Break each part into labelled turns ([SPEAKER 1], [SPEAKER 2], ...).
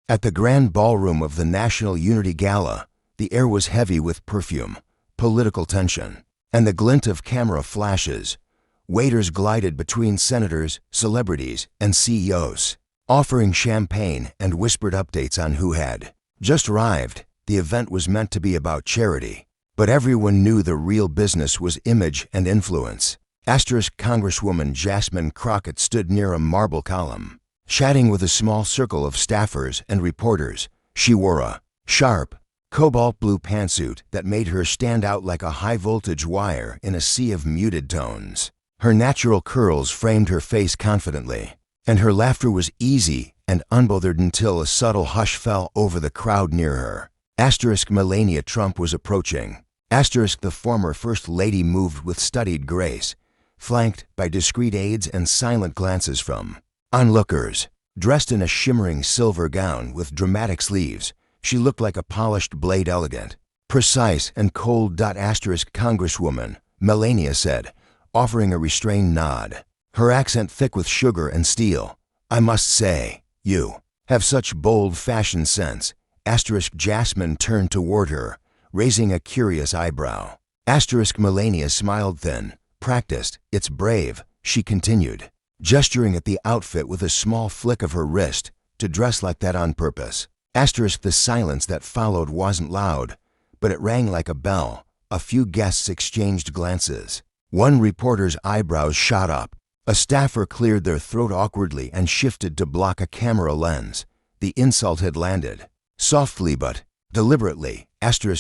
[SPEAKER 1] At the grand ballroom of the National Unity Gala, the air was heavy with perfume, political tension, and the glint of camera flashes. Waiters glided between senators, celebrities, and CEOs, offering champagne and whispered updates on who had just arrived. The event was meant to be about charity, but everyone knew the real business was image and influence. Congresswoman Jasmine Crockett stood near a marble column, chatting with a small circle of staffers and reporters. She wore a sharp, cobalt blue pantsuit that made her stand out like a high-voltage wire in a sea of muted tones. Her natural curls framed her face confidently, and her laughter was easy and unbothered until a subtle hush fell over the crowd near her. Melania Trump was approaching. The former First Lady moved with studied grace, flanked by discreet aides and silent glances from onlookers. Dressed in a shimmering silver gown with dramatic sleeves, she looked like a polished blade, elegant, precise, and cold. Congresswoman, Melania said, offering a restrained nod, her accent thick with sugar and steel. "I must say, you have such bold fashion sense." Jasmine turned toward her, raising a curious eyebrow. Melania smiled thin. "Practiced, it's brave," she continued, gesturing at the outfit with a small flick of her wrist. "To dress like that on purpose." The silence that followed wasn't loud, but it rang like a bell. A few guests exchanged glances. One reporter's eyebrows shot up. A staffer cleared their throat awkwardly and shifted to block a camera lens. The insult had landed. Softly but deliberately,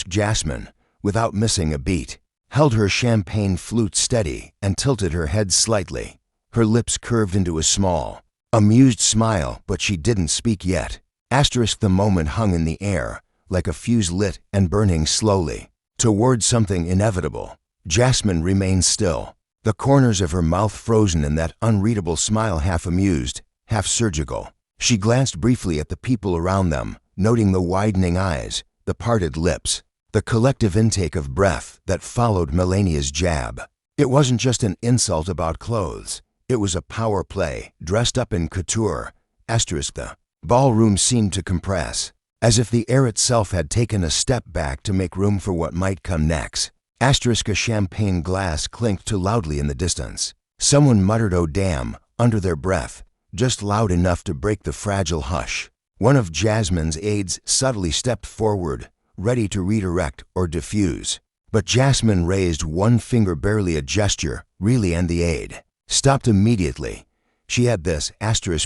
[SPEAKER 1] Jasmine, without missing a beat, held her champagne flute steady and tilted her head slightly. Her lips curved into a small, amused smile, but she didn't speak yet. The moment hung in the air, like a fuse lit and burning slowly toward something inevitable. Jasmine remained still, the corners of her mouth frozen in that unreadable smile, half amused, half surgical. She glanced briefly at the people around them, noting the widening eyes, the parted lips, the collective intake of breath that followed Melania's jab. It wasn't just an insult about clothes. It was a power play, dressed up in couture. The ballroom seemed to compress, as if the air itself had taken a step back to make room for what might come next. A champagne glass clinked too loudly in the distance. Someone muttered "oh damn" under their breath, just loud enough to break the fragile hush. One of Jasmine's aides subtly stepped forward, ready to redirect or diffuse. But Jasmine raised one finger, barely a gesture, really, and the aide stopped immediately. She had this.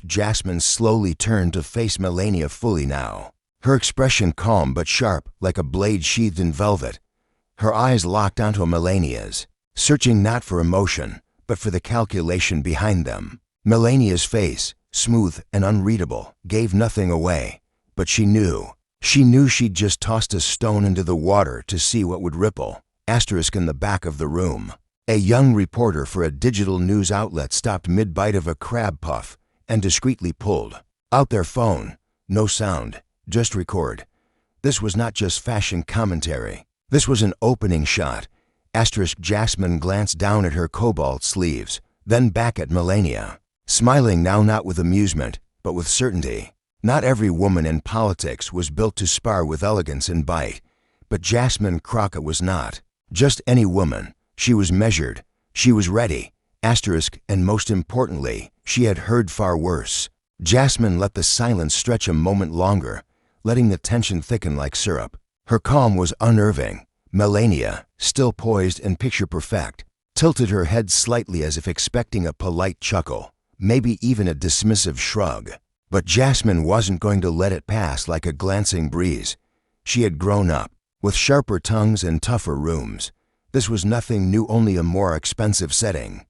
[SPEAKER 1] Jasmine slowly turned to face Melania fully now, her expression calm but sharp, like a blade sheathed in velvet. Her eyes locked onto Melania's, searching not for emotion, but for the calculation behind them. Melania's face, smooth and unreadable, gave nothing away, but she knew she'd just tossed a stone into the water to see what would ripple. In the back of the room, a young reporter for a digital news outlet stopped mid-bite of a crab puff and discreetly pulled out their phone. No sound, just record. This was not just fashion commentary. This was an opening shot. Jasmine glanced down at her cobalt sleeves, then back at Melania, smiling now not with amusement, but with certainty. Not every woman in politics was built to spar with elegance and bite, but Jasmine Crockett was not just any woman. She was measured, she was ready, and most importantly, she had heard far worse. Jasmine let the silence stretch a moment longer, letting the tension thicken like syrup. Her calm was unnerving. Melania, still poised and picture perfect, tilted her head slightly as if expecting a polite chuckle, maybe even a dismissive shrug. But Jasmine wasn't going to let it pass like a glancing breeze. She had grown up, with sharper tongues and tougher rooms. This was nothing new, only a more expensive setting.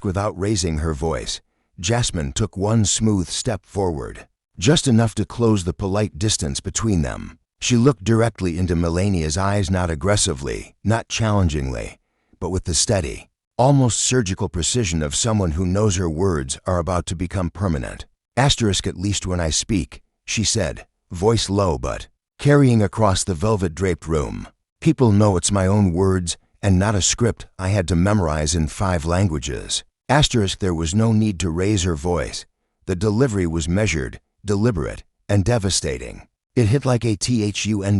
[SPEAKER 1] Without raising her voice, Jasmine took one smooth step forward, just enough to close the polite distance between them. She looked directly into Melania's eyes, not aggressively, not challengingly, but with the steady, almost surgical precision of someone who knows her words are about to become permanent. "At least when I speak," she said, voice low but carrying across the velvet-draped room. "People know it's my own words and not a script I had to memorize in 5 languages." There was no need to raise her voice. The delivery was measured, deliberate, and devastating. It hit like a thunderclap.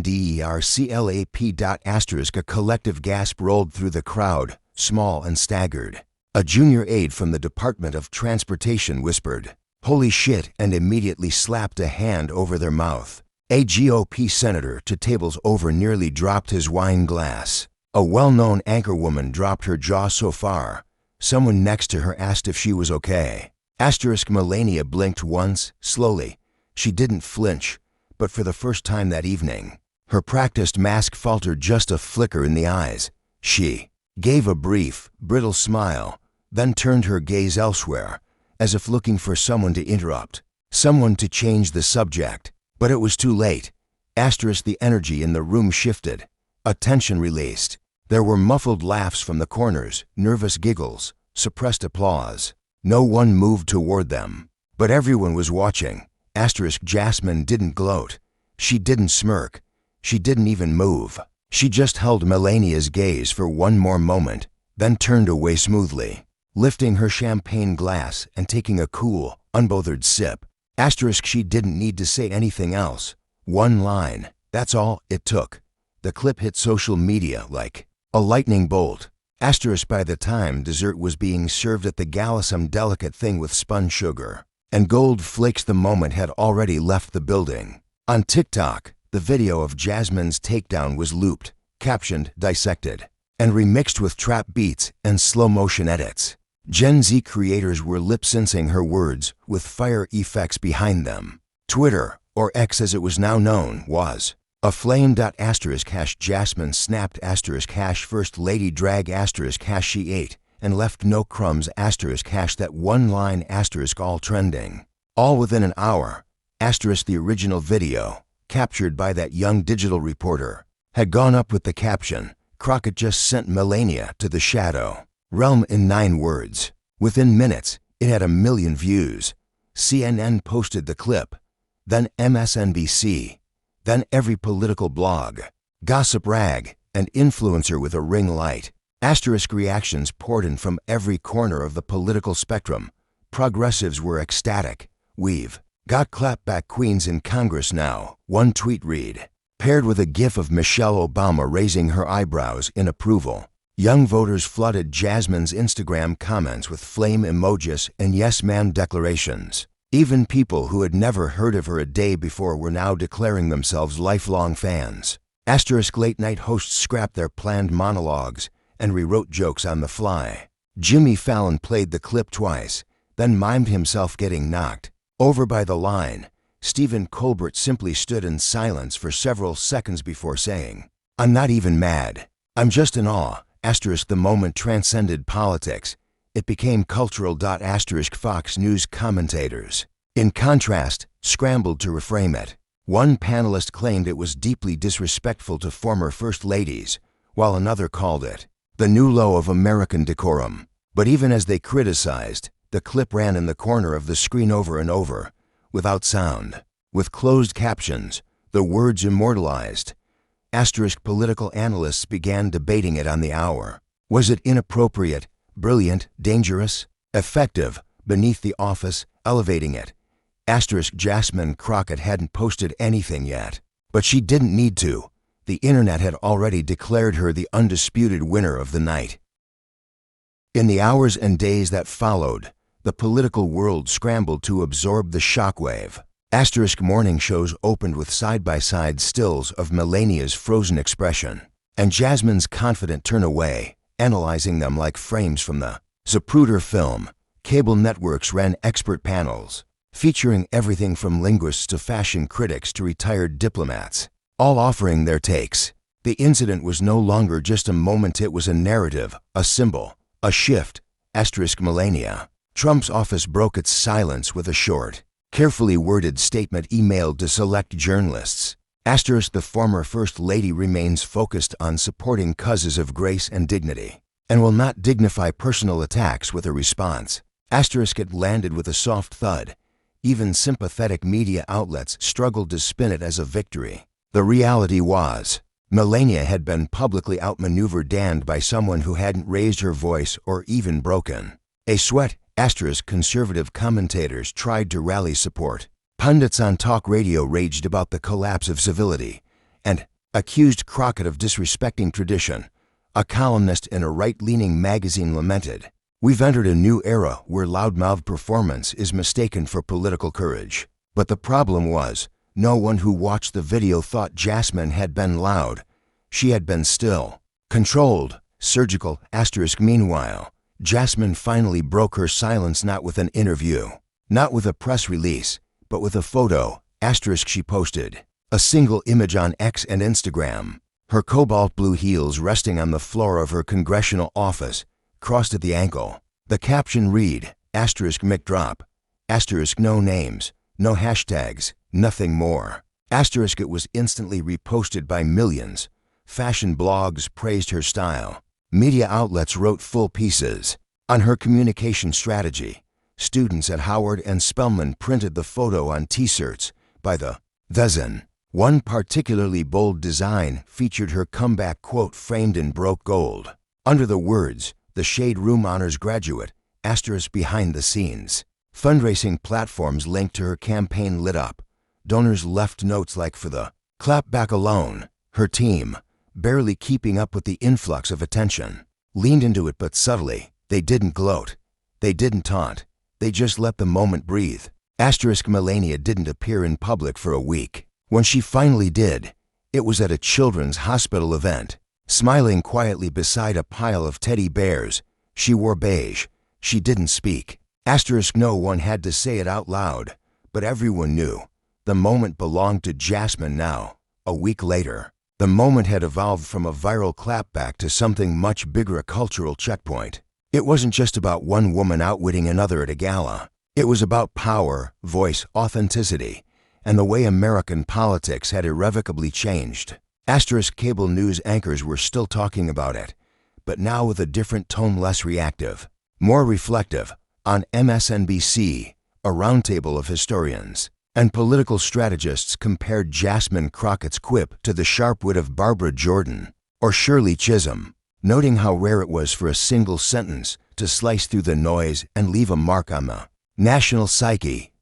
[SPEAKER 1] A collective gasp rolled through the crowd, small and staggered. A junior aide from the Department of Transportation whispered, "Holy shit," and immediately slapped a hand over their mouth. A GOP senator to tables over nearly dropped his wine glass. A well-known anchorwoman dropped her jaw so far, someone next to her asked if she was okay. Melania blinked once, slowly. She didn't flinch, but for the first time that evening, her practiced mask faltered just a flicker in the eyes. She gave a brief, brittle smile, then turned her gaze elsewhere, as if looking for someone to interrupt, someone to change the subject. But it was too late. The energy in the room shifted. A tension released. There were muffled laughs from the corners, nervous giggles, suppressed applause. No one moved toward them. But everyone was watching. Jasmine didn't gloat. She didn't smirk. She didn't even move. She just held Melania's gaze for one more moment, then turned away smoothly, lifting her champagne glass and taking a cool, unbothered sip. She didn't need to say anything else. One line, that's all it took. The clip hit social media like a lightning bolt. By the time dessert was being served at the gala, some delicate thing with spun sugar and gold flakes, the moment had already left the building. On TikTok, the video of Jasmine's takedown was looped, captioned, dissected, and remixed with trap beats and slow-motion edits. Gen Z creators were lip-syncing her words with fire effects behind them. Twitter, or X as it was now known, was aflame. Jasmine snapped First Lady drag she ate and left no crumbs that one line all trending. All within an hour. The original video, captured by that young digital reporter, had gone up with the caption, "Crockett just sent Melania to the shadow realm" in 9 words. Within minutes, it had 1 million views. CNN posted the clip, then MSNBC, then every political blog, gossip rag, and influencer with a ring light. Reactions poured in from every corner of the political spectrum. Progressives were ecstatic. "We've got clapback queens in Congress now," one tweet read, paired with a gif of Michelle Obama raising her eyebrows in approval. Young voters flooded Jasmine's Instagram comments with flame emojis and "yes ma'am" declarations. Even people who had never heard of her a day before were now declaring themselves lifelong fans. Late-night hosts scrapped their planned monologues and rewrote jokes on the fly. Jimmy Fallon played the clip twice, then mimed himself getting knocked over by the line. Stephen Colbert simply stood in silence for several seconds before saying, "I'm not even mad. I'm just in awe." The moment transcended politics. It became cultural. Fox News commentators, in contrast, scrambled to reframe it. One panelist claimed it was deeply disrespectful to former first ladies, while another called it the new low of American decorum. But even as they criticized, the clip ran in the corner of the screen over and over, without sound, with closed captions, the words immortalized. Political analysts began debating it on the hour. Was it inappropriate, brilliant, dangerous, effective, beneath the office, elevating it? Jasmine Crockett hadn't posted anything yet, but she didn't need to. The internet had already declared her the undisputed winner of the night. In the hours and days that followed, the political world scrambled to absorb the shockwave. Morning shows opened with side-by-side stills of Melania's frozen expression and Jasmine's confident turn away, analyzing them like frames from the Zapruder film. Cable networks ran expert panels, featuring everything from linguists to fashion critics to retired diplomats, all offering their takes. The incident was no longer just a moment, it was a narrative, a symbol, a shift. Melania Trump's office broke its silence with a short, carefully worded statement emailed to select journalists. The former First Lady remains focused on supporting causes of grace and dignity, and will not dignify personal attacks with a response. It landed with a soft thud. Even sympathetic media outlets struggled to spin it as a victory. The reality was, Melania had been publicly outmaneuvered and by someone who hadn't raised her voice or even broken a sweat. Conservative commentators tried to rally support. Pundits on talk radio raged about the collapse of civility and accused Crockett of disrespecting tradition. A columnist in a right-leaning magazine lamented, "We've entered a new era where loudmouth performance is mistaken for political courage." But the problem was, no one who watched the video thought Jasmine had been loud. She had been still, controlled, surgical. Meanwhile, Jasmine finally broke her silence, not with an interview, not with a press release, but with a photo. She posted a single image on X and Instagram. Her cobalt blue heels resting on the floor of her congressional office, crossed at the ankle. The caption read, "Mic drop. No names, no hashtags, nothing more." It was instantly reposted by millions. Fashion blogs praised her style. Media outlets wrote full pieces on her communication strategy. Students at Howard and Spelman printed the photo on T-shirts by the Vezin. One particularly bold design featured her comeback quote framed in broke gold. Under the words, "The Shade Room Honors Graduate, * behind the scenes." Fundraising platforms linked to her campaign lit up. Donors left notes like, "For the Clapback alone." Her team, barely keeping up with the influx of attention, leaned into it but subtly. They didn't gloat. They didn't taunt. They just let the moment breathe. Melania didn't appear in public for a week. When she finally did, it was at a children's hospital event, smiling quietly beside a pile of teddy bears. She wore beige. She didn't speak. No one had to say it out loud, but everyone knew. The moment belonged to Jasmine now. A week later, the moment had evolved from a viral clapback to something much bigger, a cultural checkpoint. It wasn't just about one woman outwitting another at a gala. It was about power, voice, authenticity, and the way American politics had irrevocably changed. Cable news anchors were still talking about it, but now with a different tone, less reactive, more reflective. On MSNBC, a roundtable of historians and political strategists compared Jasmine Crockett's quip to the sharp wit of Barbara Jordan or Shirley Chisholm, noting how rare it was for a single sentence to slice through the noise and leave a mark on the national psyche.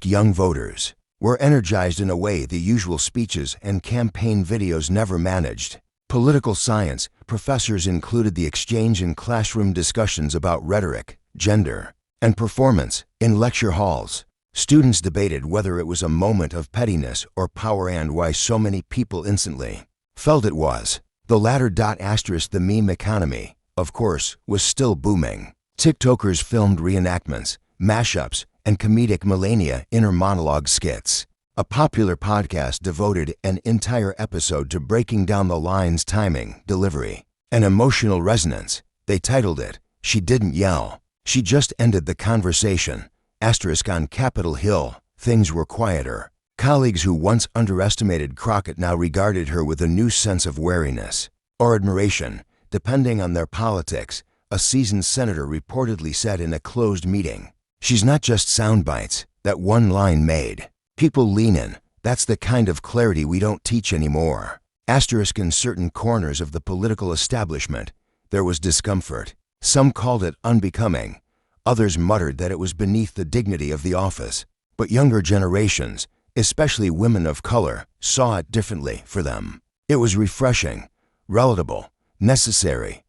[SPEAKER 1] Young voters were energized in a way the usual speeches and campaign videos never managed. Political science professors included the exchange in classroom discussions about rhetoric, gender, and performance. In lecture halls, students debated whether it was a moment of pettiness or power and why so many people instantly felt it was the latter. The meme economy, of course, was still booming. TikTokers filmed reenactments, mashups, and comedic Melania inner monologue skits. A popular podcast devoted an entire episode to breaking down the line's timing, delivery, and emotional resonance. They titled it, "She Didn't Yell. She Just Ended the Conversation." On Capitol Hill, things were quieter. Colleagues who once underestimated Crockett now regarded her with a new sense of wariness or admiration, depending on their politics. A seasoned senator reportedly said in a closed meeting, "She's not just sound bites that one line made. People lean in. That's the kind of clarity we don't teach anymore." In certain corners of the political establishment, there was discomfort. Some called it unbecoming. Others muttered that it was beneath the dignity of the office. But younger generations, especially women of color, saw it differently. For them, it was refreshing, relatable, necessary.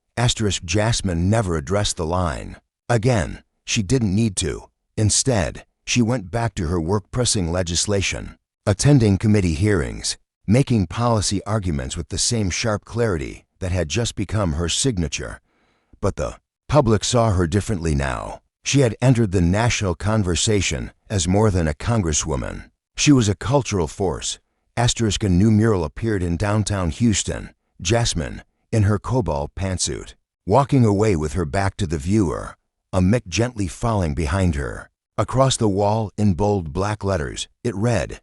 [SPEAKER 1] Jasmine never addressed the line again. She didn't need to. Instead, she went back to her work pressing legislation, attending committee hearings, making policy arguments with the same sharp clarity that had just become her signature. But the public saw her differently now. She had entered the national conversation as more than a congresswoman. She was a cultural force. A new mural appeared in downtown Houston. Jasmine, in her cobalt pantsuit, walking away with her back to the viewer, a mic gently falling behind her. Across the wall, in bold black letters, it read,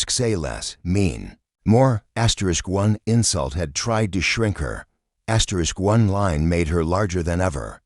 [SPEAKER 1] "Say less, mean more." One insult had tried to shrink her. One line made her larger than ever.